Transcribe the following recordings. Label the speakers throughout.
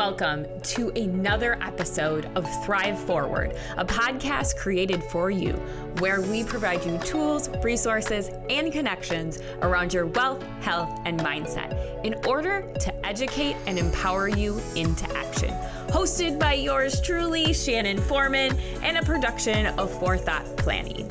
Speaker 1: Welcome to another episode of Thrive Forward, a podcast created for you, where we provide you tools, resources, and connections around your wealth, health, and mindset in order to educate and empower you into action. Hosted by yours truly, Shannon Foreman, and a production of Forethought Planning.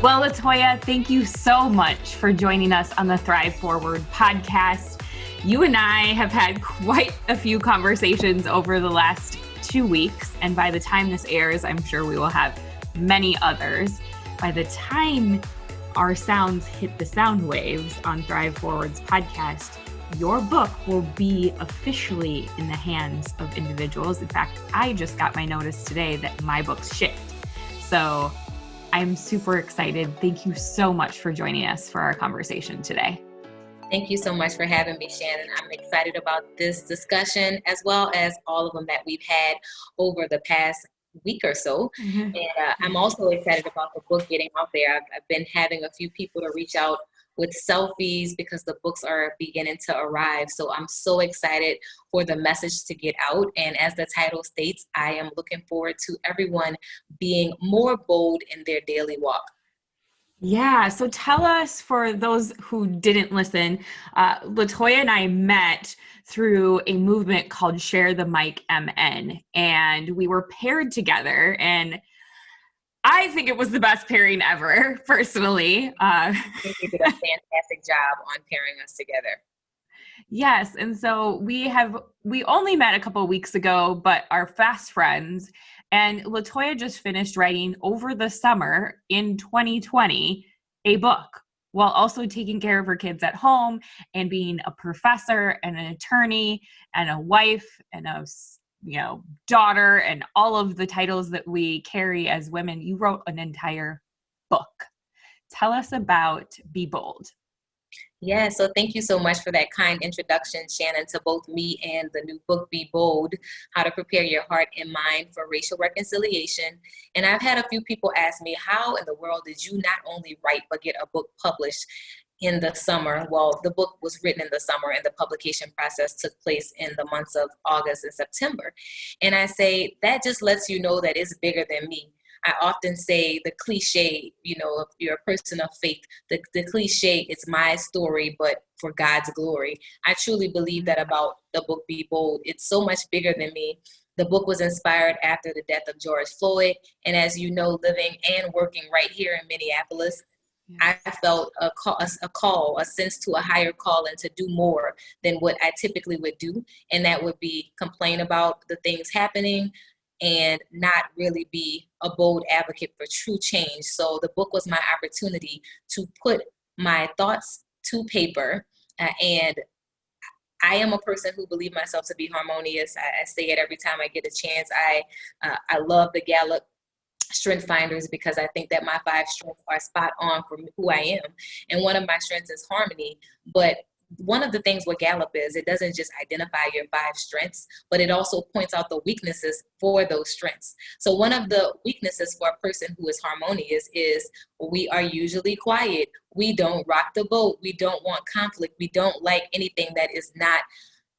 Speaker 1: Well, LaToya, thank you so much for joining us on the Thrive Forward podcast. You and I have had quite a few conversations over the last 2 weeks, and by the time this airs, I'm sure we will have many others. By the time our sounds hit the sound waves on Thrive Forward's podcast, your book will be officially in the hands of individuals. In fact, I just got my notice today that my book's shipped. So I'm super excited. Thank you so much for joining us for our conversation today.
Speaker 2: Thank you so much for having me, Shannon. I'm excited about this discussion as well as all of them that we've had over the past week or so. And I'm also excited about the book getting out there. I've been having a few people to reach out with selfies because the books are beginning to arrive. So I'm so excited for the message to get out. And as the title states, I am looking forward to everyone being more bold in their daily walk.
Speaker 1: Yeah. So tell us, for those who didn't listen, LaToya and I met through a movement called Share the Mic MN, and we were paired together, and I think it was the best pairing ever, personally.
Speaker 2: I think you did a fantastic job on pairing us together.
Speaker 1: Yes. And so we only met a couple of weeks ago, but are fast friends. And LaToya just finished writing over the summer in 2020 a book, while also taking care of her kids at home and being a professor and an attorney and a wife and a daughter and all of the titles that we carry as women. You wrote an entire book. Tell us about Be Bold.
Speaker 2: Yeah, so thank you so much for that kind introduction, Shannon, to both me and the new book, Be Bold, How to Prepare Your Heart and Mind for Racial Reconciliation. And I've had a few people ask me, how in the world did you not only write, but get a book published in the summer? Well, the book was written in the summer and the publication process took place in the months of August and September. And I say, that just lets you know that it's bigger than me. I often say the cliche, if you're a person of faith, the cliche, it's my story, but for God's glory. I truly believe that about the book, Be Bold. It's so much bigger than me. The book was inspired after the death of George Floyd. And as you know, living and working right here in Minneapolis, I felt a sense to a higher call and to do more than what I typically would do. And that would be complain about the things happening and not really be a bold advocate for true change. So the book was my opportunity to put my thoughts to paper. And I am a person who believes myself to be harmonious. I say it every time I get a chance. I love the Gallup Strength Finders because I think that my 5 strengths are spot on for who I am. And one of my strengths is harmony. But one of the things with Gallup is it doesn't just identify your 5 strengths, but it also points out the weaknesses for those strengths. So one of the weaknesses for a person who is harmonious is we are usually quiet. We don't rock the boat. We don't want conflict. We don't like anything that is not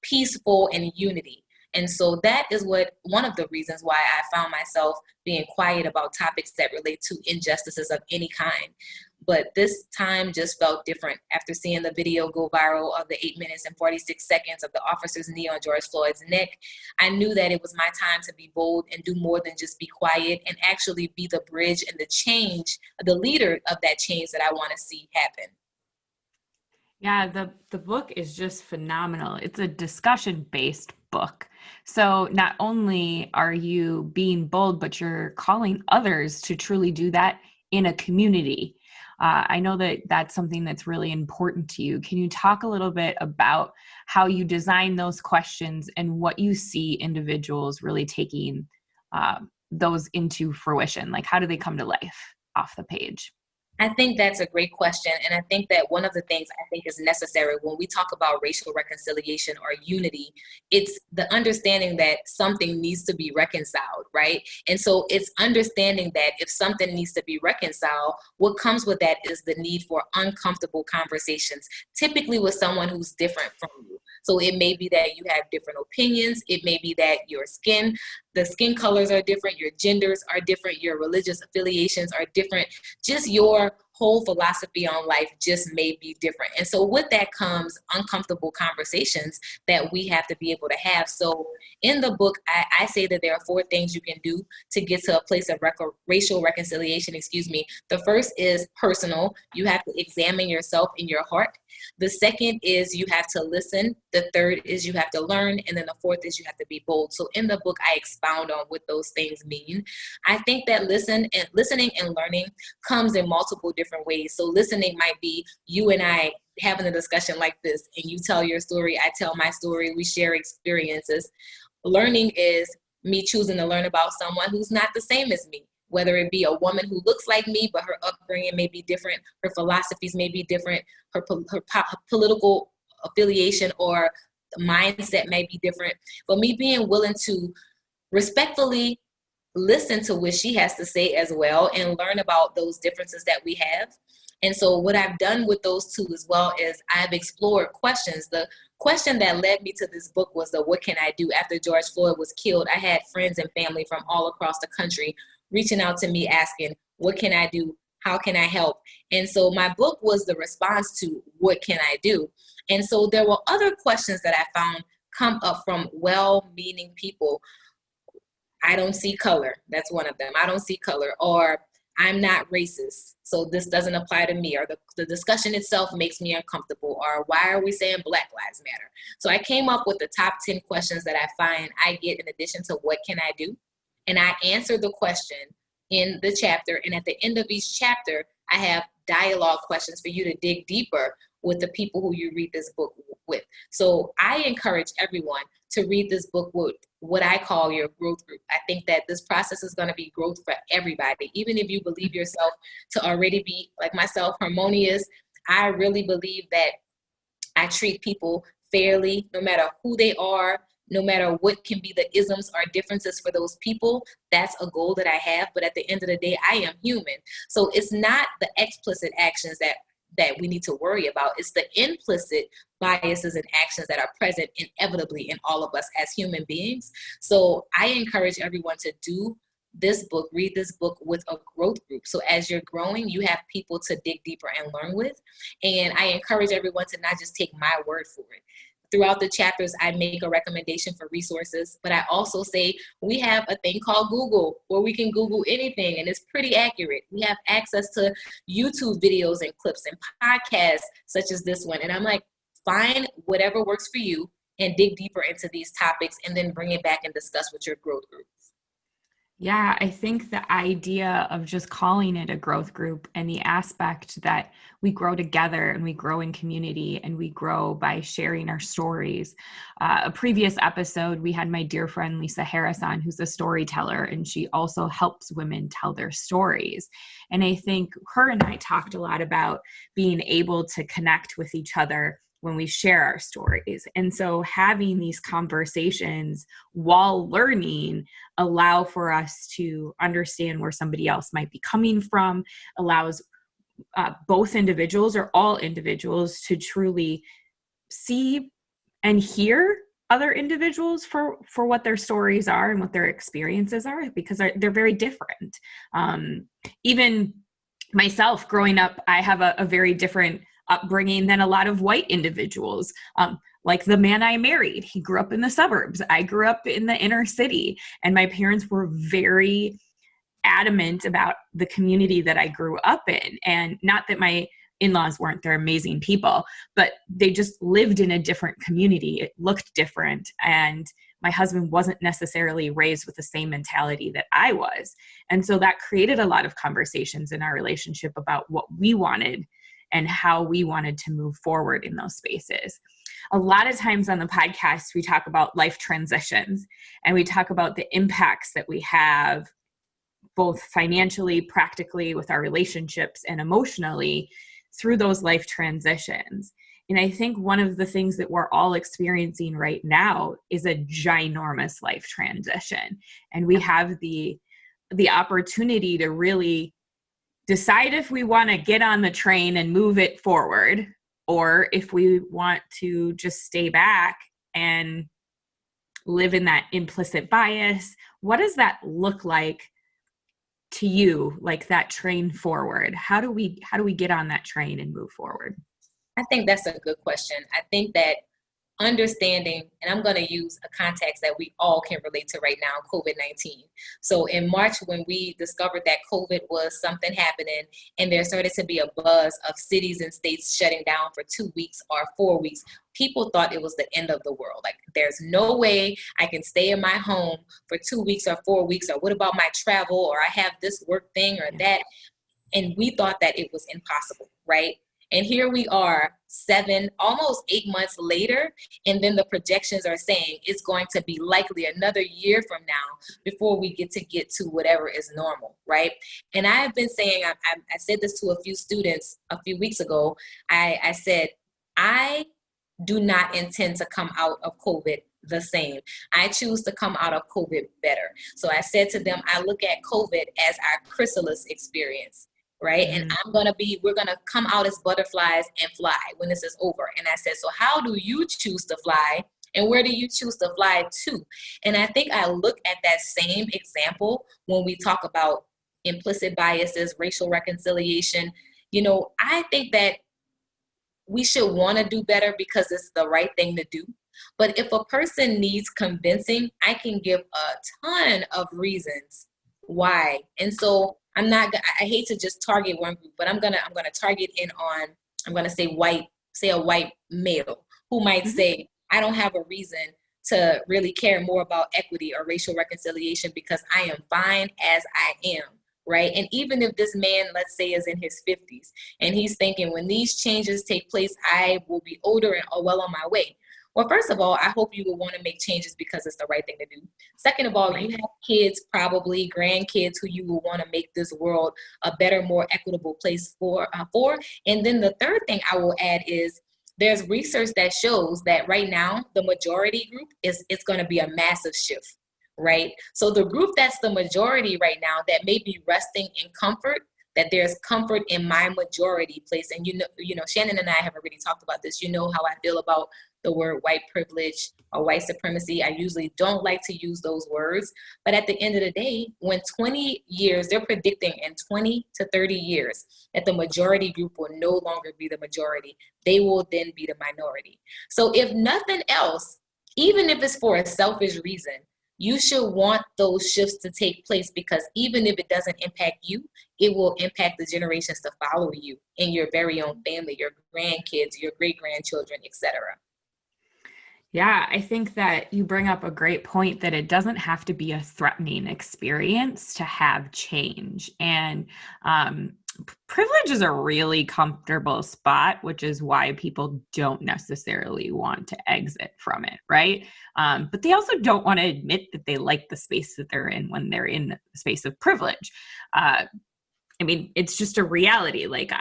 Speaker 2: peaceful and unity. And so that is one of the reasons why I found myself being quiet about topics that relate to injustices of any kind. But this time just felt different after seeing the video go viral of the 8 minutes and 46 seconds of the officer's knee on George Floyd's neck. I knew that it was my time to be bold and do more than just be quiet and actually be the bridge and the change, the leader of that change that I want to see happen.
Speaker 1: Yeah, the book is just phenomenal. It's a discussion-based book. So not only are you being bold, but you're calling others to truly do that in a community. I know that that's something that's really important to you. Can you talk a little bit about how you design those questions and what you see individuals really taking those into fruition? Like, how do they come to life off the page?
Speaker 2: I think that's a great question. And I think that one of the things I think is necessary when we talk about racial reconciliation or unity, it's the understanding that something needs to be reconciled, right? And so it's understanding that if something needs to be reconciled, what comes with that is the need for uncomfortable conversations, typically with someone who's different from you. So it may be that you have different opinions. It may be that the skin colors are different, your genders are different, your religious affiliations are different, just your whole philosophy on life just may be different. And so with that comes uncomfortable conversations that we have to be able to have. So in the book, I say that there are 4 things you can do to get to a place of racial reconciliation, The first is personal. You have to examine yourself in your heart. The second is you have to listen. The third is you have to learn. And then the fourth is you have to be bold. So in the book, I expound on what those things mean. I think that listening and learning comes in multiple different ways. So listening might be you and I having a discussion like this, and you tell your story, I tell my story, we share experiences. Learning is me choosing to learn about someone who's not the same as me, whether it be a woman who looks like me, but her upbringing may be different, her philosophies may be different, her political affiliation or mindset may be different. But me being willing to respectfully listen to what she has to say as well and learn about those differences that we have. And so what I've done with those two as well is I've explored questions. The question that led me to this book was what can I do? After George Floyd was killed, I had friends and family from all across the country reaching out to me asking, what can I do? How can I help? And so my book was the response to what can I do? And so there were other questions that I found come up from well-meaning people. I don't see color. That's one of them. I don't see color. Or I'm not racist, so this doesn't apply to me. Or the discussion itself makes me uncomfortable. Or why are we saying Black Lives Matter? So I came up with the top 10 questions that I find I get in addition to what can I do? And I answer the question in the chapter. And at the end of each chapter, I have dialogue questions for you to dig deeper with the people who you read this book with. So I encourage everyone to read this book with what I call your growth group. I think that this process is going to be growth for everybody. Even if you believe yourself to already be, like myself, harmonious, I really believe that I treat people fairly, no matter who they are, no matter what can be the isms or differences for those people. That's a goal that I have. But at the end of the day, I am human. So it's not the explicit actions that we need to worry about. It's the implicit biases and actions that are present inevitably in all of us as human beings. So I encourage everyone to do this book, read this book with a growth group. So as you're growing, you have people to dig deeper and learn with. And I encourage everyone to not just take my word for it. Throughout the chapters, I make a recommendation for resources, but I also say we have a thing called Google where we can Google anything and it's pretty accurate. We have access to YouTube videos and clips and podcasts such as this one. And I'm like, find whatever works for you and dig deeper into these topics and then bring it back and discuss with your growth group.
Speaker 1: Yeah, I think the idea of just calling it a growth group and the aspect that we grow together and we grow in community and we grow by sharing our stories. A previous episode, we had my dear friend Lisa Harris on, who's a storyteller, and she also helps women tell their stories. And I think her and I talked a lot about being able to connect with each other when we share our stories. And so having these conversations while learning allow for us to understand where somebody else might be coming from, allows both individuals or all individuals to truly see and hear other individuals for what their stories are and what their experiences are, because they're very different. Even myself growing up, I have a very different upbringing than a lot of white individuals. Like the man I married, he grew up in the suburbs. I grew up in the inner city, and my parents were very adamant about the community that I grew up in. And not that my in-laws weren't, they're amazing people, but they just lived in a different community. It looked different. And my husband wasn't necessarily raised with the same mentality that I was. And so that created a lot of conversations in our relationship about what we wanted and how we wanted to move forward in those spaces. A lot of times on the podcast, we talk about life transitions and we talk about the impacts that we have both financially, practically, with our relationships, and emotionally through those life transitions. And I think one of the things that we're all experiencing right now is a ginormous life transition. And we have the opportunity to really decide if we want to get on the train and move it forward, or if we want to just stay back and live in that implicit bias. What does that look like to you, like that train forward? How do we get on that train and move forward?
Speaker 2: I think that's a good question. I think that understanding, and I'm going to use a context that we all can relate to right now, COVID-19. So in March, when we discovered that COVID was something happening, and there started to be a buzz of cities and states shutting down for 2 weeks or 4 weeks, people thought it was the end of the world. Like, there's no way I can stay in my home for 2 weeks or 4 weeks, or what about my travel, or I have this work thing or that. And we thought that it was impossible, right? And here we are 7, almost 8 months later, and then the projections are saying it's going to be likely another year from now before we get to whatever is normal, right? And I've been saying, I said this to a few students a few weeks ago. I said, I do not intend to come out of COVID the same. I choose to come out of COVID better. So I said to them, I look at COVID as our chrysalis experience. Right. And we're going to come out as butterflies and fly when this is over. And I said, so how do you choose to fly? And where do you choose to fly to? And I think I look at that same example when we talk about implicit biases, racial reconciliation. You know, I think that we should want to do better because it's the right thing to do. But if a person needs convincing, I can give a ton of reasons why. And so I hate to just target one group, but I'm gonna target I'm gonna say a white male who might say, I don't have a reason to really care more about equity or racial reconciliation because I am fine as I am, right? And even if this man, let's say, is in his 50s and he's thinking, when these changes take place, I will be older and well on my way. Well, first of all, I hope you will want to make changes because it's the right thing to do. Second of all, you have kids, probably grandkids, who you will want to make this world a better, more equitable place for. And then the third thing I will add is there's research that shows that right now, the majority group it's going to be a massive shift, right? So the group that's the majority right now that may be resting in comfort, that there's comfort in my majority place. And you know, Shannon and I have already talked about this. You know how I feel about the word white privilege or white supremacy. I usually don't like to use those words. But at the end of the day, when 20 years, they're predicting in 20 to 30 years that the majority group will no longer be the majority. They will then be the minority. So if nothing else, even if it's for a selfish reason, you should want those shifts to take place because even if it doesn't impact you, it will impact the generations to follow you in your very own family, your grandkids, your great-grandchildren, etc.
Speaker 1: Yeah, I think that you bring up a great point that it doesn't have to be a threatening experience to have change. And privilege is a really comfortable spot, which is why people don't necessarily want to exit from it, right? But they also don't want to admit that they like the space that they're in when they're in the space of privilege. I mean, it's just a reality. Like,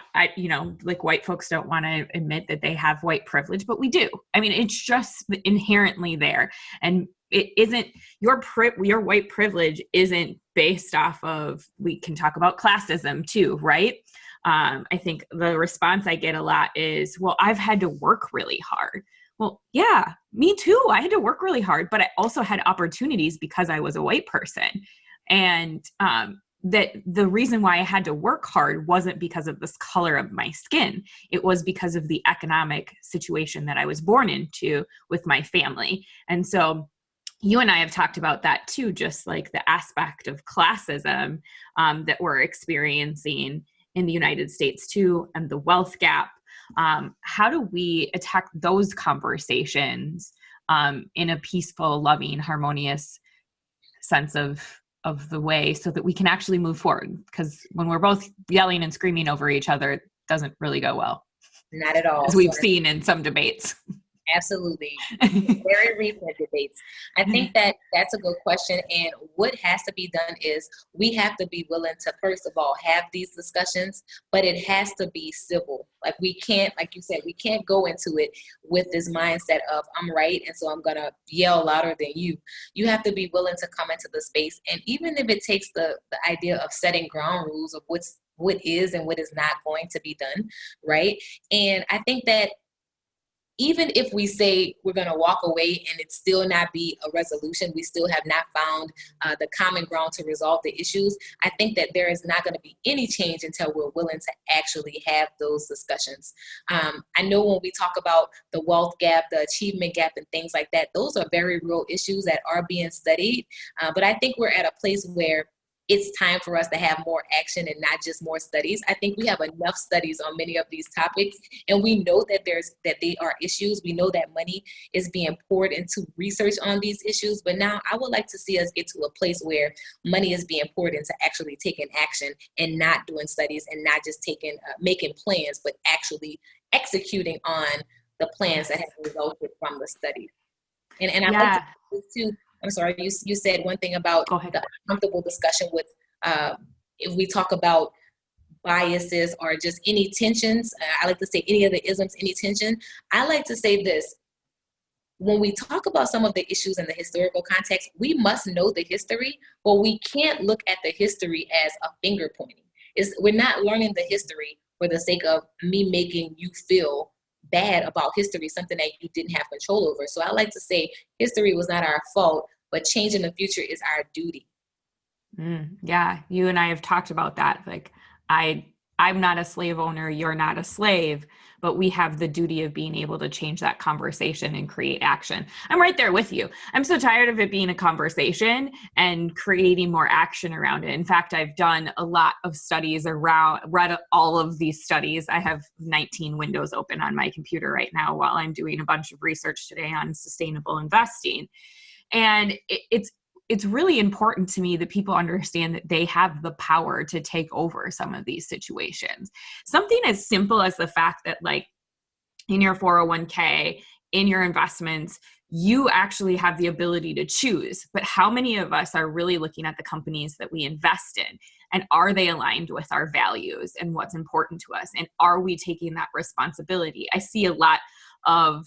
Speaker 1: like white folks don't want to admit that they have white privilege, but we do. I mean, it's just inherently there. And it isn't, your white privilege isn't based off of, we can talk about classism too, right? I think the response I get a lot is, well, I've had to work really hard. Well, yeah, me too. I had to work really hard, but I also had opportunities because I was a white person. And, that the reason why I had to work hard wasn't because of this color of my skin. It was because of the economic situation that I was born into with my family. And so you and I have talked about that too, just like the aspect of classism that we're experiencing in the United States too, and the wealth gap. How do we attack those conversations in a peaceful, loving, harmonious sense of the way so that we can actually move forward? Because when we're both yelling and screaming over each other, it doesn't really go well.
Speaker 2: Not at all.
Speaker 1: As we've seen in some debates.
Speaker 2: Absolutely. Very recent debates. I think that that's a good question. And what has to be done is we have to be willing to, first of all, have these discussions, but it has to be civil. Like we can't, like you said, we can't go into it with this mindset of I'm right. And so I'm going to yell louder than you. You have to be willing to come into the space. And even if it takes the idea of setting ground rules of what is and what is not going to be done, right? And I think that even if we say we're going to walk away and it still not be a resolution, we still have not found the common ground to resolve the issues, I think that there is not going to be any change until we're willing to actually have those discussions. I know when we talk about the wealth gap, the achievement gap, and things like that, those are very real issues that are being studied. But I think we're at a place where it's time for us to have more action and not just more studies. I think we have enough studies on many of these topics, and we know that they are issues. We know that money is being poured into research on these issues, but now I would like to see us get to a place where money is being poured into actually taking action and not doing studies and not just making plans, but actually executing on the plans that have resulted from the studies. And I'd like to I'm sorry, you said one thing about the uncomfortable discussion with, if we talk about biases or just any tensions, I like to say any of the isms, any tension. I like to say this, when we talk about some of the issues in the historical context, we must know the history, but we can't look at the history as a finger pointing. We're not learning the history for the sake of me making you feel bad about history, something that you didn't have control over. So I like to say history was not our fault, but changing the future is our duty.
Speaker 1: Yeah, you and I have talked about that. Like, I'm not a slave owner, you're not a slave, but we have the duty of being able to change that conversation and create action. I'm right there with you. I'm so tired of it being a conversation and creating more action around it. In fact, I've done a lot of studies read all of these studies. I have 19 windows open on my computer right now while I'm doing a bunch of research today on sustainable investing. And it's really important to me that people understand that they have the power to take over some of these situations. Something as simple as the fact that, like, in your 401k, in your investments, you actually have the ability to choose. But how many of us are really looking at the companies that we invest in? And are they aligned with our values and what's important to us? And are we taking that responsibility? I see a lot of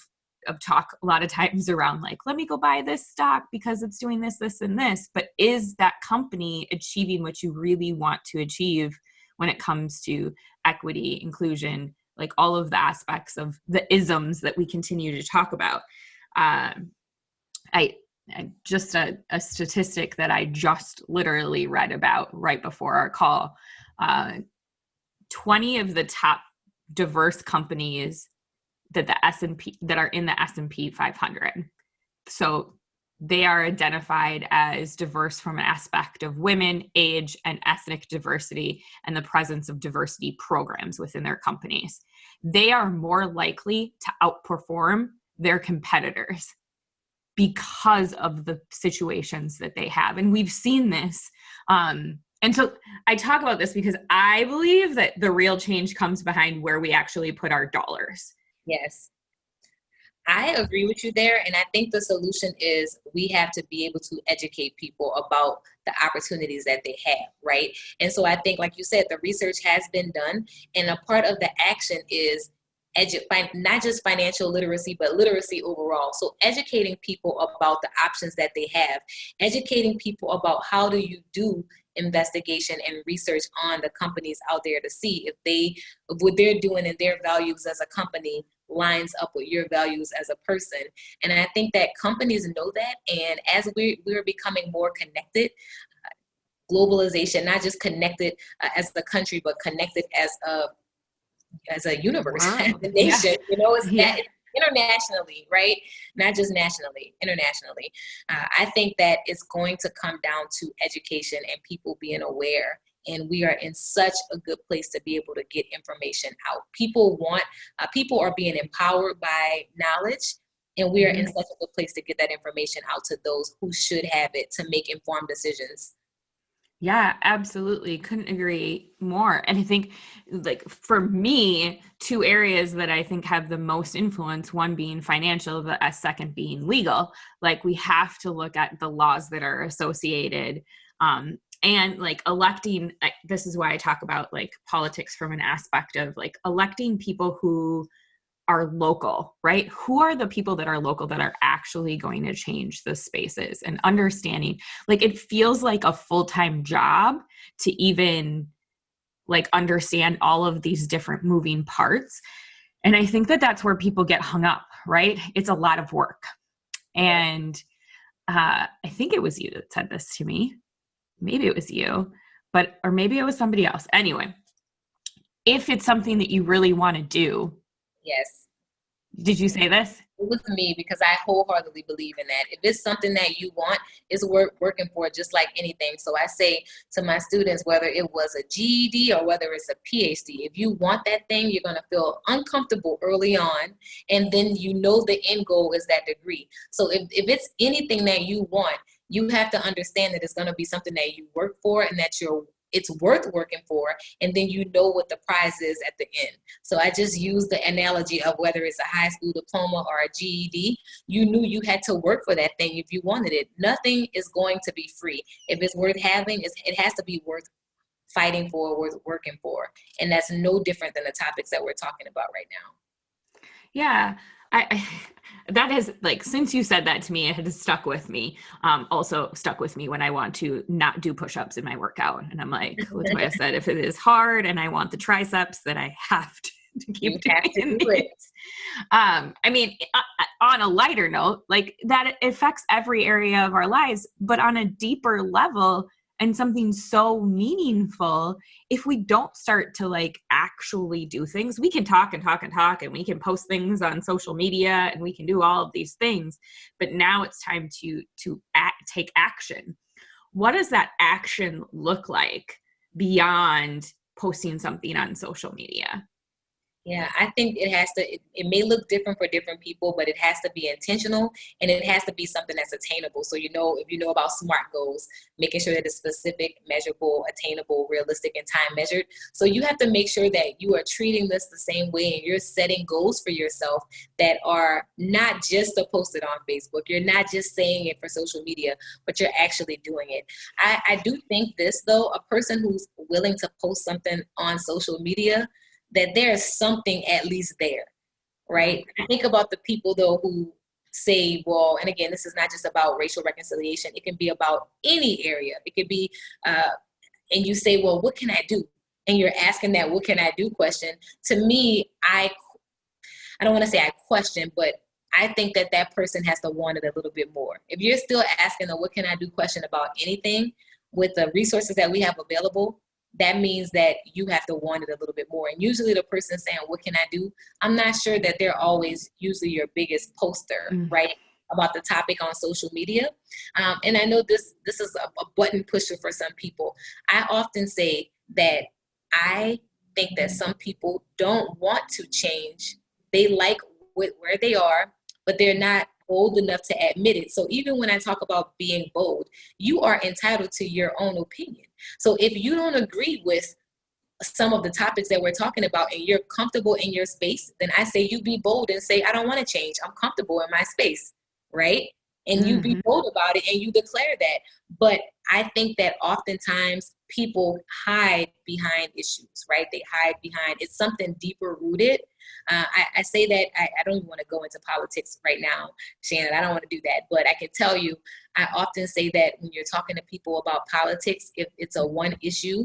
Speaker 1: talk a lot of times around, like, let me go buy this stock because it's doing this, this, and this. But is that company achieving what you really want to achieve when it comes to equity, inclusion, like all of the aspects of the isms that we continue to talk about? Just a statistic that I just literally read about right before our call, 20 of the top diverse companies that are in the S&P 500. So they are identified as diverse from an aspect of women, age, and ethnic diversity, and the presence of diversity programs within their companies. They are more likely to outperform their competitors because of the situations that they have. And we've seen this. And so I talk about this because I believe that the real change comes behind where we actually put our dollars.
Speaker 2: Yes, I agree with you there. And I think the solution is we have to be able to educate people about the opportunities that they have, right? And so I think, like you said, the research has been done. And a part of the action is not just financial literacy, but literacy overall. So educating people about the options that they have, educating people about how do you do investigation and research on the companies out there to see if what they're doing and their values as a company lines up with your values as a person. And I think that companies know that. And as we're becoming more connected, globalization, not just connected as a country, but connected as a universe, wow. As a nation, it's internationally, right? Not just nationally, internationally. I think that it's going to come down to education and people being aware. And we are in such a good place to be able to get information out. People are being empowered by knowledge, and we are in such a good place to get that information out to those who should have it to make informed decisions.
Speaker 1: Yeah, absolutely. Couldn't agree more. And I think like for me, two areas that I think have the most influence, one being financial, the second being legal. Like we have to look at the laws that are associated. And like electing, this is why I talk about like politics from an aspect of like electing people who are local, right? Who are the people that are local that are actually going to change the spaces, and understanding, like, it feels like a full-time job to even like understand all of these different moving parts. And I think that that's where people get hung up, right? It's a lot of work. And I think it was you that said this to me. Maybe it was you, or maybe it was somebody else. Anyway, if it's something that you really want to do.
Speaker 2: Yes.
Speaker 1: Did you say this?
Speaker 2: It was me, because I wholeheartedly believe in that. If it's something that you want, it's working for it, just like anything. So I say to my students, whether it was a GED or whether it's a PhD, if you want that thing, you're going to feel uncomfortable early on. And then you know the end goal is that degree. So if it's anything that you want, you have to understand that it's going to be something that you work for and that it's worth working for, and then you know what the prize is at the end. So I just use the analogy of whether it's a high school diploma or a GED, you knew you had to work for that thing if you wanted it. Nothing is going to be free. If it's worth having, it has to be worth fighting for, worth working for. And that's no different than the topics that we're talking about right now.
Speaker 1: Yeah. That has, like, since you said that to me, it has stuck with me. Also stuck with me when I want to not do push-ups in my workout. And I'm like, LaToya said, if it is hard and I want the triceps, then I have to keep doing it. I mean, on a lighter note, like that affects every area of our lives, but on a deeper level, and something so meaningful, if we don't start to like actually do things, we can talk and talk and talk, and we can post things on social media, and we can do all of these things, but now it's time to take action. What does that action look like beyond posting something on social media?
Speaker 2: Yeah, I think it may look different for different people, but it has to be intentional, and it has to be something that's attainable. So, if you know about SMART goals, making sure that it's specific, measurable, attainable, realistic, and time measured. So you have to make sure that you are treating this the same way, and you're setting goals for yourself that are not just to post it on Facebook. You're not just saying it for social media, but you're actually doing it. I do think this, though, a person who's willing to post something on social media, that there's something at least there, right? I think about the people, though, who say, well, and again, this is not just about racial reconciliation. It can be about any area. It could be, and you say, well, what can I do? And you're asking that what can I do question. To me, I don't want to say I question, but I think that person has to want it a little bit more. If you're still asking a what can I do question about anything with the resources that we have available, that means that you have to want it a little bit more. And usually the person saying, what can I do? I'm not sure that they're always usually your biggest poster, right, about the topic on social media. And I know this is a button pusher for some people. I often say that I think that some people don't want to change. They like where they are, but they're not bold enough to admit it. So even when I talk about being bold, you are entitled to your own opinion. So if you don't agree with some of the topics that we're talking about and you're comfortable in your space, then I say you be bold and say, I don't want to change. I'm comfortable in my space, right? And you be bold about it and you declare that. But I think that oftentimes people hide behind issues, right? They hide behind, it's something deeper rooted. I say that, I don't even want to go into politics right now, Shannon. I don't want to do that. But I can tell you, I often say that when you're talking to people about politics, if it's a one issue,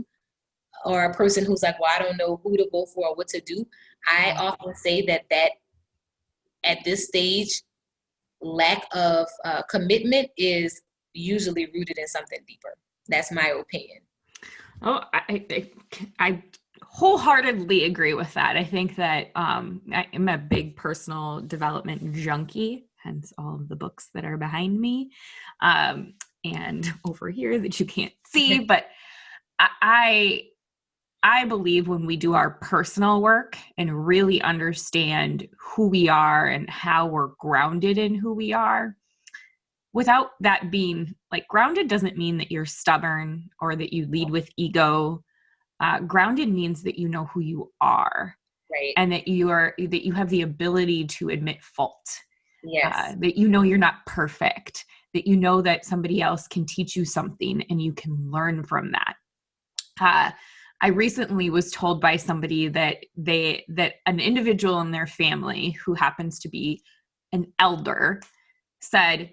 Speaker 2: or a person who's like, well, I don't know who to vote for or what to do, I often say that at this stage, lack of commitment is usually rooted in something deeper. That's my opinion.
Speaker 1: Oh, I wholeheartedly agree with that. I think that I'm a big personal development junkie, hence all of the books that are behind me and over here that you can't see. But I believe when we do our personal work and really understand who we are and how we're grounded in who we are, without that being like grounded doesn't mean that you're stubborn or that you lead with ego. Grounded means that you know who you are,
Speaker 2: right,
Speaker 1: and that you have the ability to admit fault.
Speaker 2: yes,
Speaker 1: That you know you're not perfect, that you know that somebody else can teach you something and you can learn from that. I recently was told by somebody that an individual in their family who happens to be an elder said,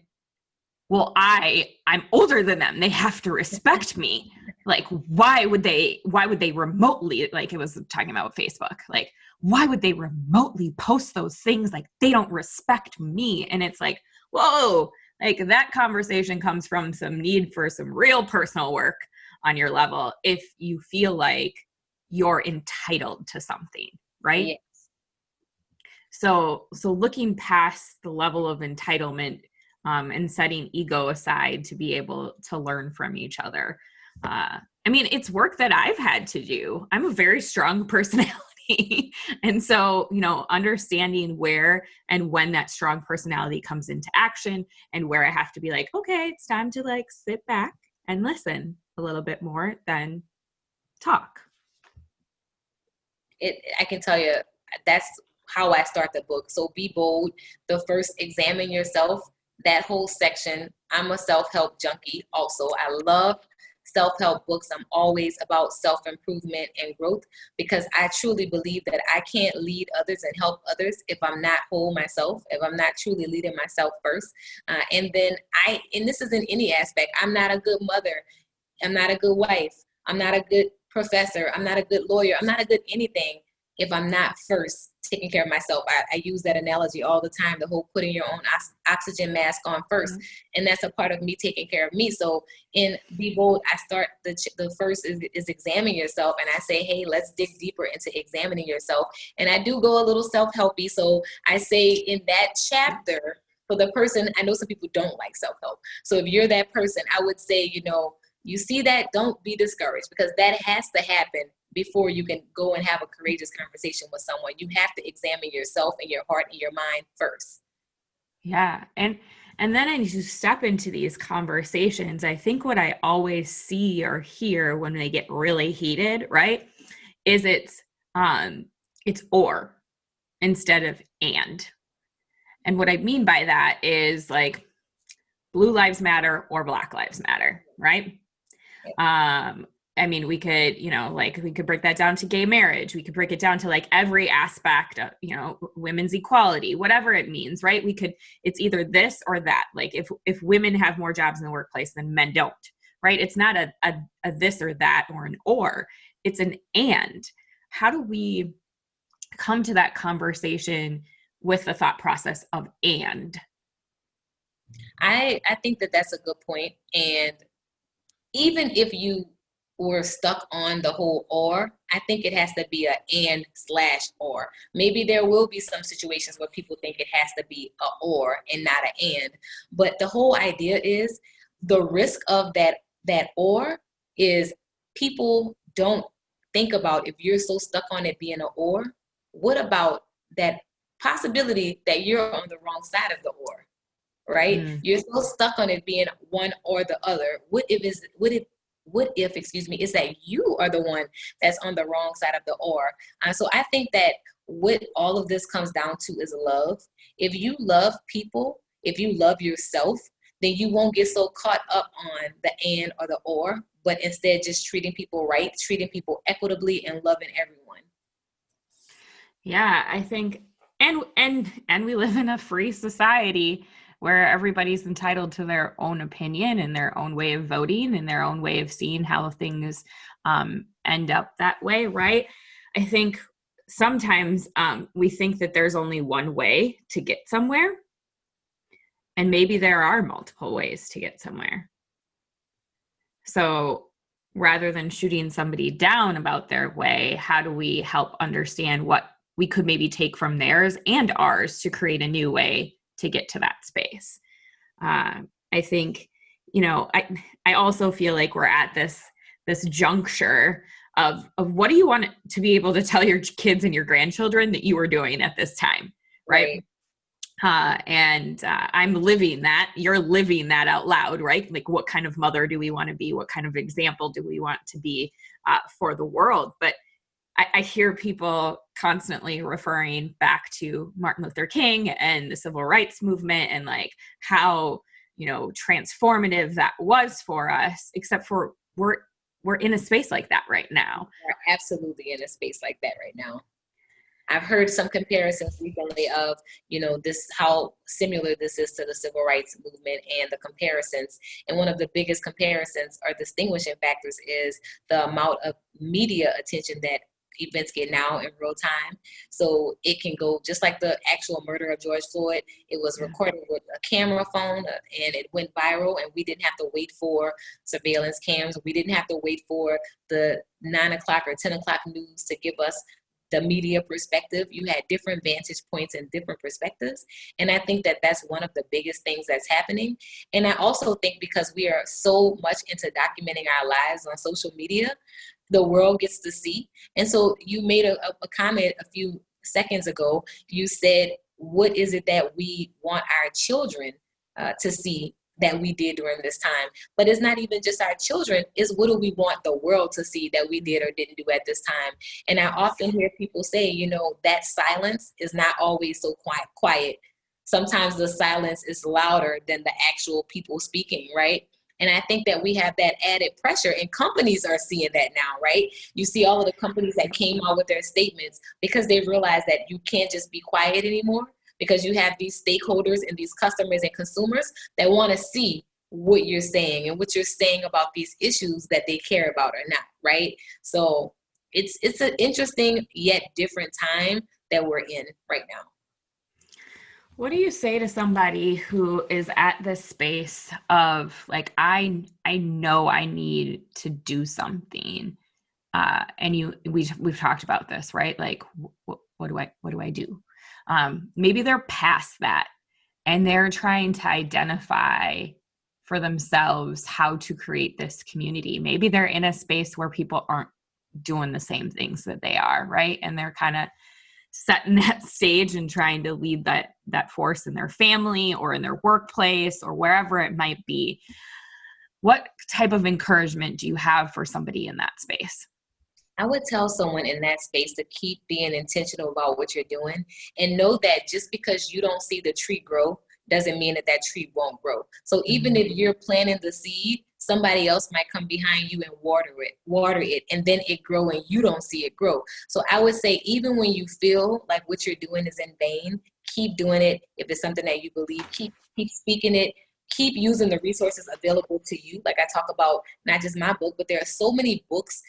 Speaker 1: well, I'm older than them. They have to respect me. Like, why would they remotely, like it was talking about Facebook, like, why would they remotely post those things? Like, they don't respect me. And it's like, whoa, like that conversation comes from some need for some real personal work on your level. If you feel like you're entitled to something, right?
Speaker 2: yes.
Speaker 1: So looking past the level of entitlement, and setting ego aside to be able to learn from each other. I mean, it's work that I've had to do. I'm a very strong personality. And so, understanding where and when that strong personality comes into action and where I have to be like, okay, it's time to like sit back and listen a little bit more than talk.
Speaker 2: I can tell you, that's how I start the book. So be bold. The first, examine yourself. That whole section. I'm a self-help junkie also. I love self-help books. I'm always about self-improvement and growth because I truly believe that I can't lead others and help others if I'm not whole myself, if I'm not truly leading myself first. And this is in any aspect. I'm not a good mother. I'm not a good wife. I'm not a good professor. I'm not a good lawyer. I'm not a good anything if I'm not first taking care of myself. I use that analogy all the time, the whole putting your own oxygen mask on first. Mm-hmm. And that's a part of me taking care of me. So in Be Bold, I start the first is examine yourself. And I say, hey, let's dig deeper into examining yourself. And I do go a little self-helpy. So I say in that chapter, for the person, I know some people don't like self-help. So if you're that person, I would say, you see that, don't be discouraged because that has to happen before you can go and have a courageous conversation with someone. You have to examine yourself and your heart and your mind first.
Speaker 1: Yeah. And then as you step into these conversations, I think what I always see or hear when they get really heated, right, is it's or instead of and. And what I mean by that is like Blue Lives Matter or Black Lives Matter, right? I mean, we could, we could break that down to gay marriage. We could break it down to like every aspect of, women's equality, whatever it means, right? It's either this or that. Like if women have more jobs in the workplace than men don't, right? It's not a this or that or an or, it's an and. How do we come to that conversation with the thought process of and?
Speaker 2: I think that that's a good point. And even if you were stuck on the whole or, I think it has to be a and/or. Maybe there will be some situations where people think it has to be a or and not an and. But the whole idea is the risk of that or is people don't think about if you're so stuck on it being an or, what about that possibility that you're on the wrong side of the or, right? Mm. You're so stuck on it being one or the other. What if it's that you are the one that's on the wrong side of the or. So I think that what all of this comes down to is love. If you love people, if you love yourself, then you won't get so caught up on the and or the or, but instead just treating people right, treating people equitably and loving everyone.
Speaker 1: Yeah, I think, and we live in a free society where everybody's entitled to their own opinion and their own way of voting and their own way of seeing how things end up that way, right? I think sometimes we think that there's only one way to get somewhere, and maybe there are multiple ways to get somewhere. So rather than shooting somebody down about their way, how do we help understand what we could maybe take from theirs and ours to create a new way to get to that space? I think, I also feel like we're at this juncture of what do you want to be able to tell your kids and your grandchildren that you were doing at this time, right? I'm living that. You're living that out loud, right? Like, what kind of mother do we want to be? What kind of example do we want to be for the world? But I hear people constantly referring back to Martin Luther King and the civil rights movement and like how, transformative that was for us, except for we're in a space like that right now.
Speaker 2: We're absolutely in a space like that right now. I've heard some comparisons recently of, how similar this is to the civil rights movement and the comparisons. And one of the biggest comparisons or distinguishing factors is the amount of media attention that events get now in real time. So it can go just like the actual murder of George Floyd. It was recorded with a camera phone and it went viral, and we didn't have to wait for surveillance cams. We didn't have to wait for the 9 o'clock or 10 o'clock news to give us the media perspective. You had different vantage points and different perspectives. And I think that that's one of the biggest things that's happening. And I also think because we are so much into documenting our lives on social media, the world gets to see. And so you made a comment a few seconds ago. You said, what is it that we want our children to see that we did during this time? But it's not even just our children, it's what do we want the world to see that we did or didn't do at this time? And I often hear people say, that silence is not always so quiet. Sometimes the silence is louder than the actual people speaking, right? And I think that we have that added pressure, and companies are seeing that now, right? You see all of the companies that came out with their statements because they realize that you can't just be quiet anymore, because you have these stakeholders and these customers and consumers that want to see what you're saying and what you're saying about these issues that they care about or not, right? So it's an interesting yet different time that we're in right now.
Speaker 1: What do you say to somebody who is at this space of like, I know I need to do something, and we've talked about this, right? Like, what do I do? Maybe they're past that and they're trying to identify for themselves how to create this community. Maybe they're in a space where people aren't doing the same things that they are, right? And they're kind of setting that stage and trying to lead that force in their family or in their workplace or wherever it might be. What type of encouragement do you have for somebody in that space?
Speaker 2: I would tell someone in that space to keep being intentional about what you're doing, and know that just because you don't see the tree grow doesn't mean that tree won't grow. So even if you're planting the seed, somebody else might come behind you and water it, and then it grow and you don't see it grow. So I would say, even when you feel like what you're doing is in vain, keep doing it. If it's something that you believe, keep speaking it. Keep using the resources available to you. Like I talk about, not just my book, but there are so many books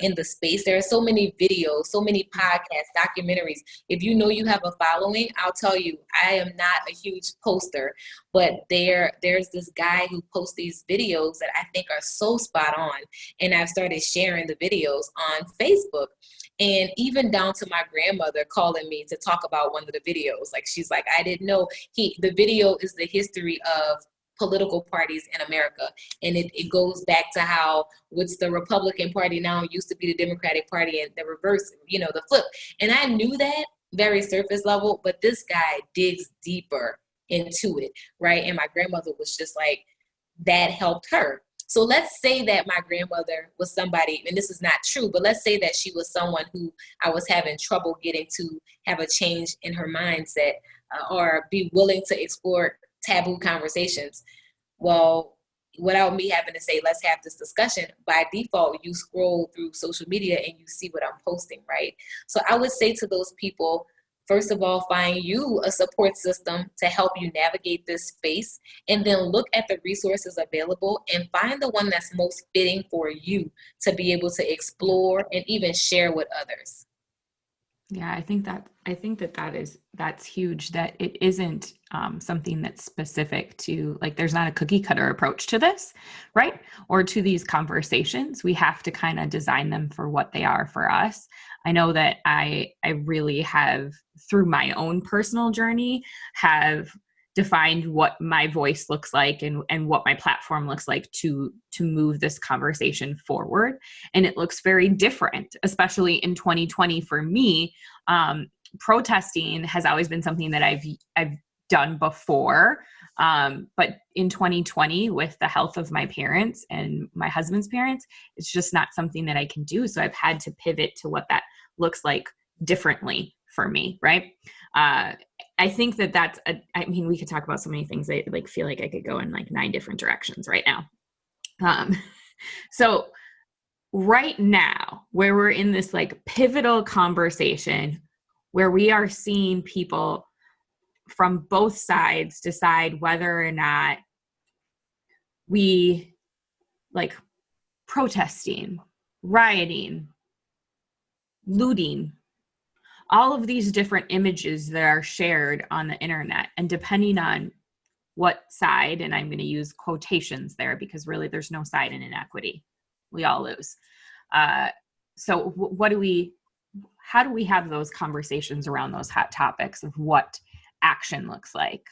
Speaker 2: in the space. There are so many videos, so many podcasts, documentaries. If you know you have a following, I'll tell you, I am not a huge poster, but there's this guy who posts these videos that I think are so spot on. And I've started sharing the videos on Facebook. And even down to my grandmother calling me to talk about one of the videos. Like, she's like, I didn't know the video is the history of political parties in America. And it goes back to how what's the Republican Party now used to be the Democratic Party, and the reverse, the flip. And I knew that very surface level, but this guy digs deeper into it, right? And my grandmother was just like, that helped her. So let's say that my grandmother was somebody, and this is not true, but let's say that she was someone who I was having trouble getting to have a change in her mindset or be willing to explore taboo conversations. Well, without me having to say, let's have this discussion, by default, you scroll through social media and you see what I'm posting, right? So I would say to those people, first of all, find you a support system to help you navigate this space, and then look at the resources available and find the one that's most fitting for you to be able to explore and even share with others.
Speaker 1: Yeah, I think that's huge, that it isn't something that's specific to, like, there's not a cookie cutter approach to this, right? Or to these conversations. We have to kind of design them for what they are for us. I know that I really have, through my own personal journey, have defined what my voice looks like and what my platform looks like to move this conversation forward. And it looks very different, especially in 2020 for me. Protesting has always been something that I've done before. But in 2020, with the health of my parents and my husband's parents, it's just not something that I can do. So I've had to pivot to what that looks like differently for me. Right. I think I mean, we could talk about so many things. I like feel like I could go in like 9 different directions right now. So right now, where we're in this like pivotal conversation where we are seeing people from both sides decide whether or not we like protesting, rioting, looting, all of these different images that are shared on the internet. And depending on what side, and I'm going to use quotations there because really there's no side in inequity. We all lose. So how do we have those conversations around those hot topics of what action looks like?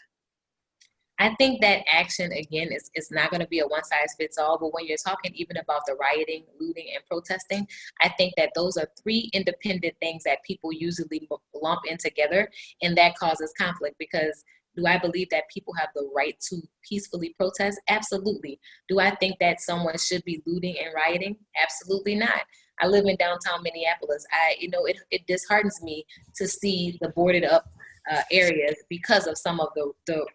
Speaker 2: I think that action, again, is not going to be a one size fits all. But when you're talking even about the rioting, looting, and protesting, I think that those are 3 independent things that people usually lump in together. And that causes conflict because do I believe that people have the right to peacefully protest? Absolutely. Do I think that someone should be looting and rioting? Absolutely not. I live in downtown Minneapolis. It disheartens me to see the boarded up areas because of some of the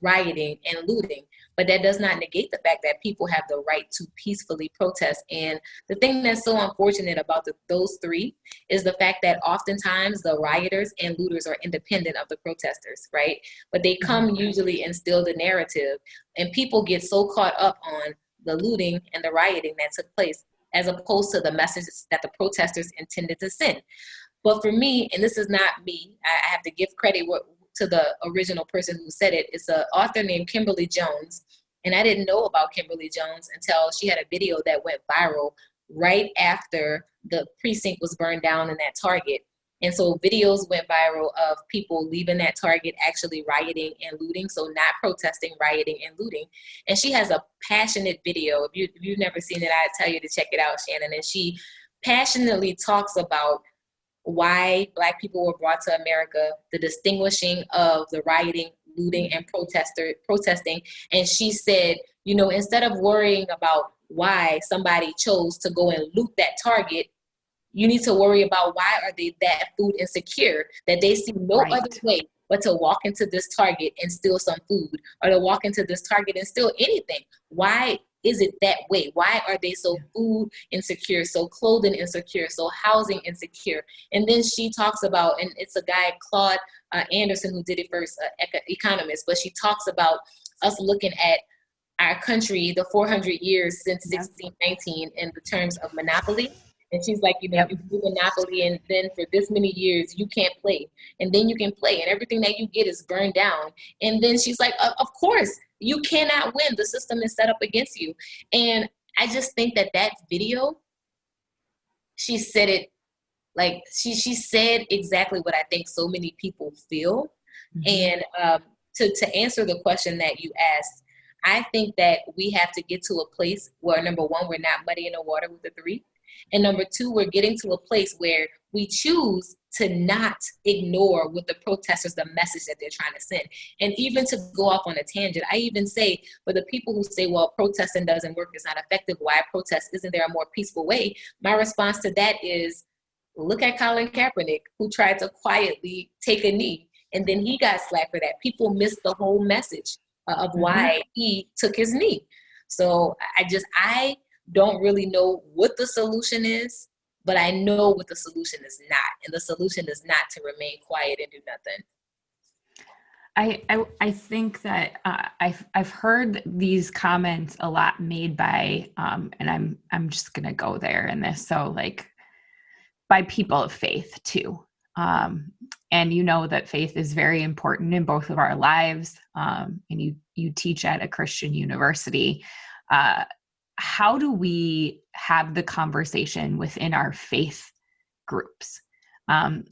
Speaker 2: rioting and looting, but that does not negate the fact that people have the right to peacefully protest. And the thing that's so unfortunate about those 3 is the fact that oftentimes the rioters and looters are independent of the protesters, right? But they come usually instill the narrative, and people get so caught up on the looting and the rioting that took place as opposed to the messages that the protesters intended to send. But for me, and this is not me, I have to give credit to the original person who said it. It's an author named Kimberly Jones. And I didn't know about Kimberly Jones until she had a video that went viral right after the precinct was burned down in that Target. And so videos went viral of people leaving that Target actually rioting and looting. So not protesting, rioting and looting. And she has a passionate video. If you've never seen it, I tell you to check it out, Shannon. And she passionately talks about why Black people were brought to America, the distinguishing of the rioting, looting, and protesting. And she said, instead of worrying about why somebody chose to go and loot that Target, you need to worry about why are they that food insecure, that they see no other way but to walk into this Target and steal some food, or to walk into this Target and steal anything. Why is it that way? Why are they so food insecure, so clothing insecure, so housing insecure? And then she talks about, and it's a guy, Claude Anderson, who did it first, economist, but she talks about us looking at our country, the 400 years since 1619 in the terms of monopoly. And she's like, if you do monopoly and then for this many years, you can't play. And then you can play and everything that you get is burned down. And then she's like, of course, you cannot win. The system is set up against you. And I just think that video, she said it like, she said exactly what I think so many people feel. Mm-hmm. And to answer the question that you asked, I think that we have to get to a place where, number 1, we're not muddying the water with the 3. And number 2, we're getting to a place where we choose to not ignore with the protesters the message that they're trying to send. And even to go off on a tangent, I even say, for the people who say, well, protesting doesn't work, it's not effective, why protest? Isn't there a more peaceful way? My response to that is, look at Colin Kaepernick, who tried to quietly take a knee, and then he got slack for that. People missed the whole message of why he took his knee. So I don't really know what the solution is, but I know what the solution is not. And the solution is not to remain quiet and do nothing.
Speaker 1: I think that I've heard these comments a lot made by, and I'm just gonna go there in this. So like by people of faith too. And that faith is very important in both of our lives. And you teach at a Christian university. How do we have the conversation within our faith groups? And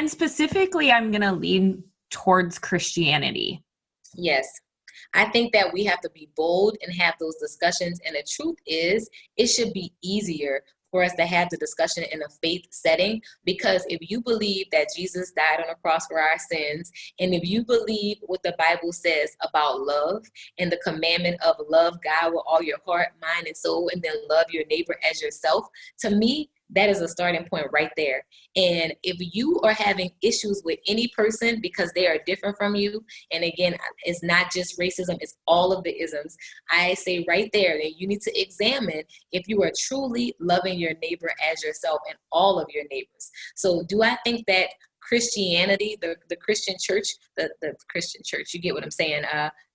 Speaker 1: specifically, I'm going to lean towards Christianity.
Speaker 2: Yes. I think that we have to be bold and have those discussions. And the truth is, it should be easier for us to have the discussion in a faith setting, because if you believe that Jesus died on the cross for our sins, and if you believe what the Bible says about love and the commandment of love God with all your heart, mind, and soul, and then love your neighbor as yourself, to me, that is a starting point right there. And if you are having issues with any person because they are different from you, and again, it's not just racism, it's all of the isms, I say right there that you need to examine if you are truly loving your neighbor as yourself and all of your neighbors. So do I think that Christianity, the Christian church, the Christian church, you get what I'm saying?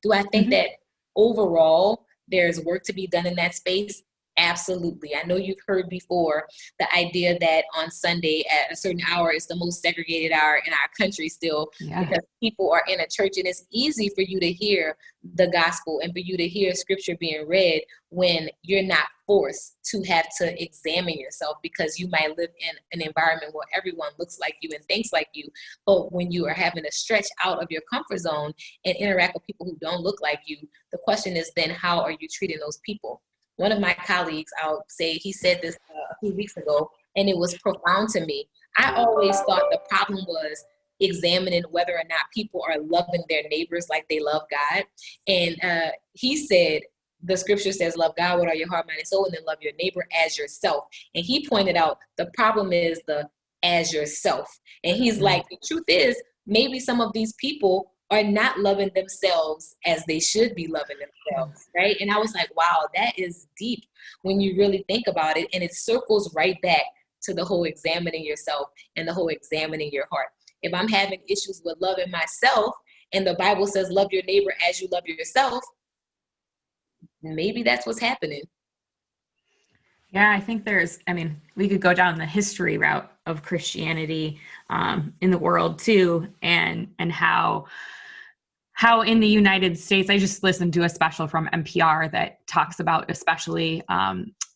Speaker 2: Do I think that overall there's work to be done in that space? Absolutely. I know you've heard before the idea that on Sunday at a certain hour is the most segregated hour in our country still, because people are in a church, and it's easy for you to hear the gospel and for you to hear scripture being read when you're not forced to have to examine yourself, because you might live in an environment where everyone looks like you and thinks like you. But when you are having to stretch out of your comfort zone and interact with people who don't look like you, the question is then, how are you treating those people? One of my colleagues, I'll say, he said this a few weeks ago, and it was profound to me. I always thought the problem was examining whether or not people are loving their neighbors like they love God. And he said, the scripture says, love God with all your heart, mind, and soul, and then love your neighbor as yourself. And he pointed out the problem is the as yourself. And he's like, the truth is, maybe some of these people are not loving themselves as they should be loving themselves, right? And I was like, wow, that is deep when you really think about it. And it circles right back to the whole examining yourself and the whole examining your heart. If I'm having issues with loving myself, and the Bible says love your neighbor as you love yourself, maybe that's what's happening.
Speaker 1: Yeah, I think we could go down the history route of Christianity in the world too, and how in the United States, I just listened to a special from NPR that talks about especially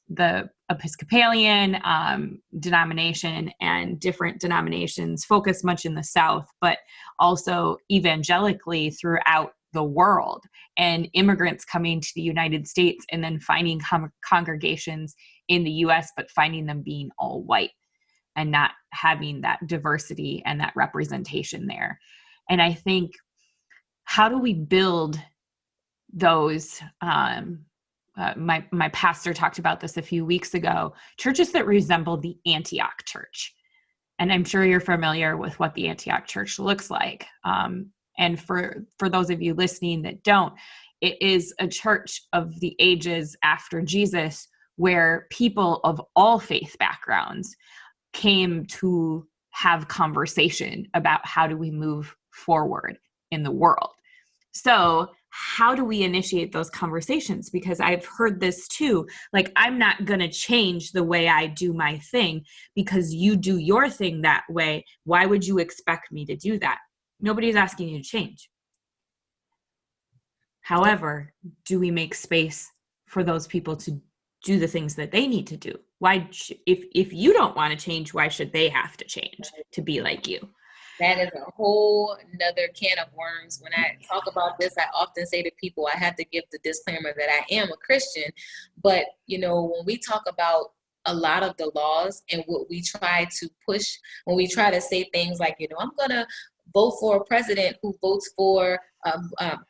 Speaker 1: the Episcopalian denomination, and different denominations focus much in the South, but also evangelically throughout the world, and immigrants coming to the United States and then finding congregations in the US, but finding them being all white and not having that diversity and that representation there. And I think, how do we build those? My pastor talked about this a few weeks ago, churches that resemble the Antioch church. And I'm sure you're familiar with what the Antioch church looks like. And for those of you listening that don't, it is a church of the ages after Jesus, where people of all faith backgrounds came to have conversation about how do we move forward in the world. So how do we initiate those conversations? Because I've heard this too, like, I'm not going to change the way I do my thing because you do your thing that way. Why would you expect me to do that? Nobody's asking you to change. However, do we make space for those people to do the things that they need to do? Why, if you don't want to change, why should they have to change to be like you?
Speaker 2: That is a whole nother can of worms. When I talk about this, I often say to people, I have to give the disclaimer that I am a Christian. But, when we talk about a lot of the laws and what we try to push, when we try to say things like, I'm going to vote for a president who votes for,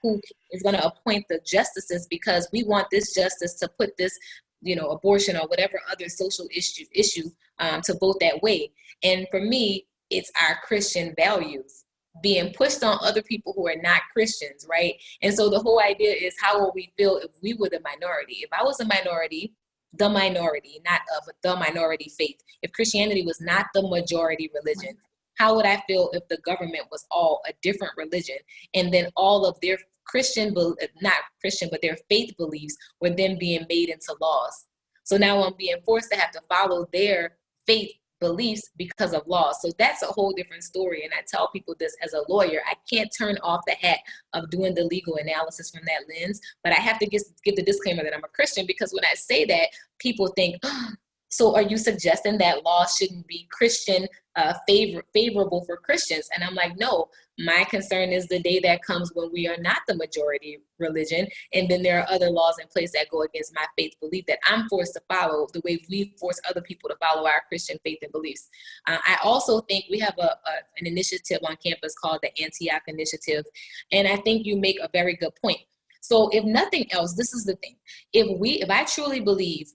Speaker 2: who is going to appoint the justices because we want this justice to put this, abortion or whatever other social issue to vote that way. And for me, it's our Christian values being pushed on other people who are not Christians, right? And so the whole idea is, how would we feel if we were the minority? If I was a minority, the minority, not of the minority faith, if Christianity was not the majority religion, how would I feel if the government was all a different religion, and then all of their not Christian, but their faith beliefs were then being made into laws? So now I'm being forced to have to follow their faith beliefs because of law. So that's a whole different story. And I tell people this as a lawyer, I can't turn off the hat of doing the legal analysis from that lens, but I have to give the disclaimer that I'm a Christian, because when I say that, people think, so are you suggesting that law shouldn't be Christian favorable for Christians. And I'm like, no, my concern is the day that comes when we are not the majority religion. And then there are other laws in place that go against my faith belief that I'm forced to follow the way we force other people to follow our Christian faith and beliefs. I also think we have an initiative on campus called the HAAWK initiative. And I think you make a very good point. So if nothing else, this is the thing. If I truly believe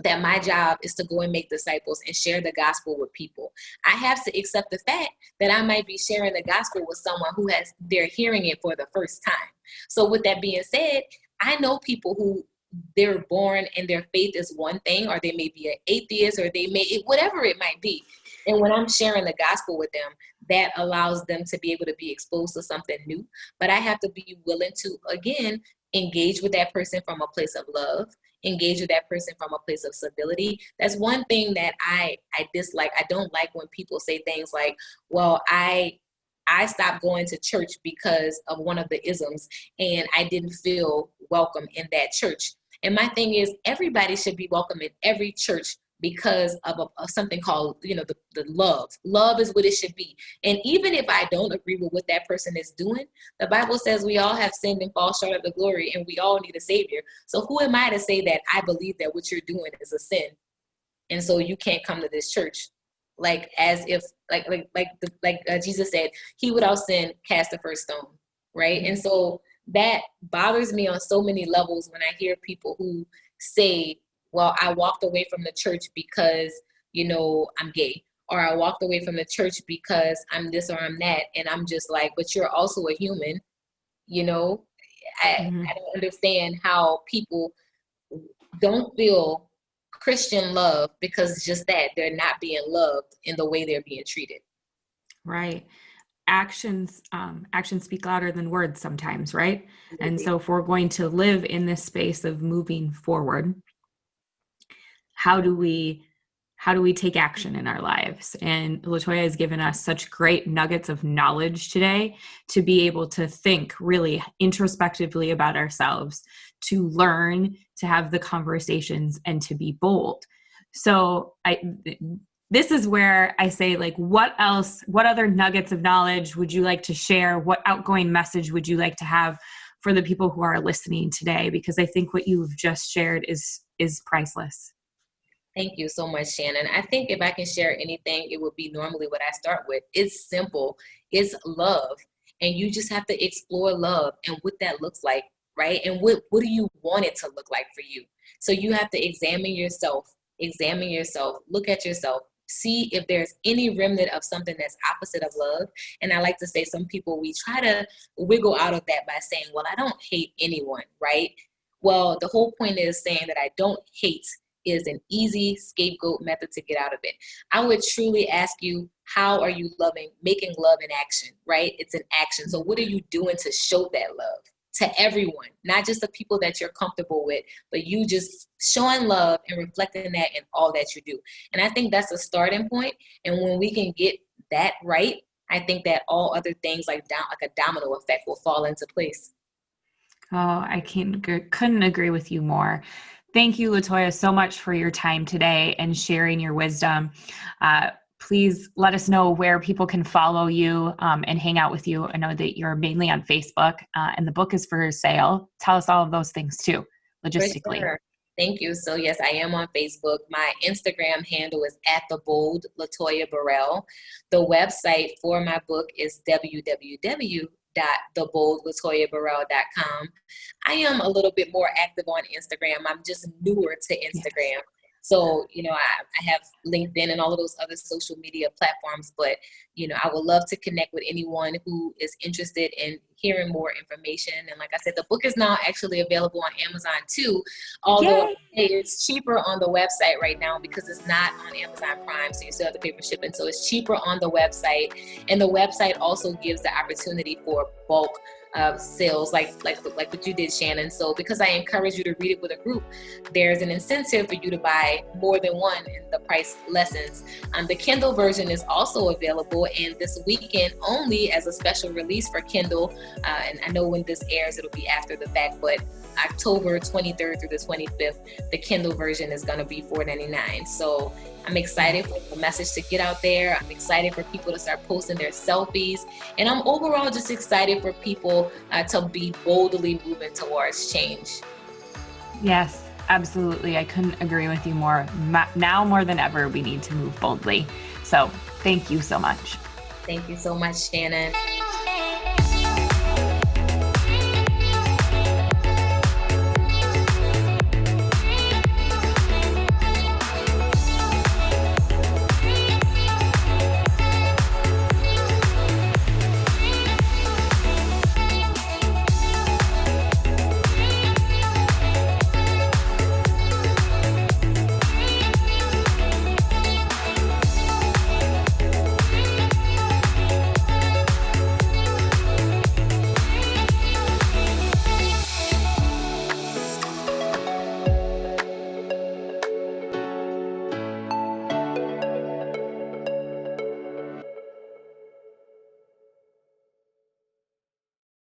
Speaker 2: that my job is to go and make disciples and share the gospel with people, I have to accept the fact that I might be sharing the gospel with someone who they're hearing it for the first time. So with that being said, I know people who they're born and their faith is one thing, or they may be an atheist, or whatever it might be. And when I'm sharing the gospel with them, that allows them to be able to be exposed to something new. But I have to be willing to, again, engage with that person from a place of love, engage with that person from a place of civility. That's one thing that I dislike. I don't like when people say things like, well, I stopped going to church because of one of the isms and I didn't feel welcome in that church. And my thing is, everybody should be welcome in every church because of something called, the love. Love is what it should be. And even if I don't agree with what that person is doing, the Bible says we all have sinned and fall short of the glory, and we all need a savior. So who am I to say that I believe that what you're doing is a sin, and so you can't come to this church? Like as if, like Jesus said, he without sin cast the first stone, right? And so that bothers me on so many levels when I hear people who say, well, I walked away from the church because, I'm gay, or I walked away from the church because I'm this or I'm that. And I'm just like, but you're also a human, I don't understand how people don't feel Christian love because it's just that they're not being loved in the way they're being treated.
Speaker 1: Right. Actions speak louder than words sometimes, right? Mm-hmm. And so if we're going to live in this space of moving forward, how do we take action in our lives? And LaToya has given us such great nuggets of knowledge today to be able to think really introspectively about ourselves, to learn, to have the conversations, and to be bold. So this is where I say, like, what other nuggets of knowledge would you like to share? What outgoing message would you like to have for the people who are listening today? Because I think what you've just shared is priceless.
Speaker 2: Thank you so much, Shannon. I think if I can share anything, it would be normally what I start with. It's simple. It's love. And you just have to explore love and what that looks like, right? And what do you want it to look like for you? So you have to examine yourself, look at yourself, see if there's any remnant of something that's opposite of love. And I like to say, some people, we try to wiggle out of that by saying, well, I don't hate anyone, right? Well, the whole point is saying that I don't hate is an easy scapegoat method to get out of it. I would truly ask you, how are you making love in action, right? It's an action. So what are you doing to show that love to everyone, not just the people that you're comfortable with, but you just showing love and reflecting that in all that you do. And I think that's a starting point. And when we can get that right, I think that all other things like a domino effect will fall into place.
Speaker 1: Oh, I couldn't agree with you more. Thank you, LaToya, so much for your time today and sharing your wisdom. Please let us know where people can follow you and hang out with you. I know that you're mainly on Facebook and the book is for sale. Tell us all of those things too, logistically.
Speaker 2: Sure. Thank you. So yes, I am on Facebook. My Instagram handle is @TheBold LaToya Burrell. The website for my book is www.theboldlatoyaburrell.com. I am a little bit more active on Instagram. I'm just newer to Instagram. Yes. So, I have LinkedIn and all of those other social media platforms, but, I would love to connect with anyone who is interested in hearing more information. And like I said, the book is now actually available on Amazon too, although it's cheaper on the website right now because it's not on Amazon Prime, so you still have to pay for shipping. So it's cheaper on the website. And the website also gives the opportunity for bulk sales like what you did, Shannon. So because I encourage you to read it with a group, there's an incentive for you to buy more than one and the price lessens. The Kindle version is also available, and this weekend only as a special release for Kindle, and I know when this airs it'll be after the fact, but October 23rd through the 25th, the Kindle version is going to be $4.99. So I'm excited for the message to get out there. I'm excited for people to start posting their selfies. And I'm overall just excited for people to be boldly moving towards change.
Speaker 1: Yes, absolutely. I couldn't agree with you more. Now more than ever, we need to move boldly. So thank you so much.
Speaker 2: Thank you so much, Shannon.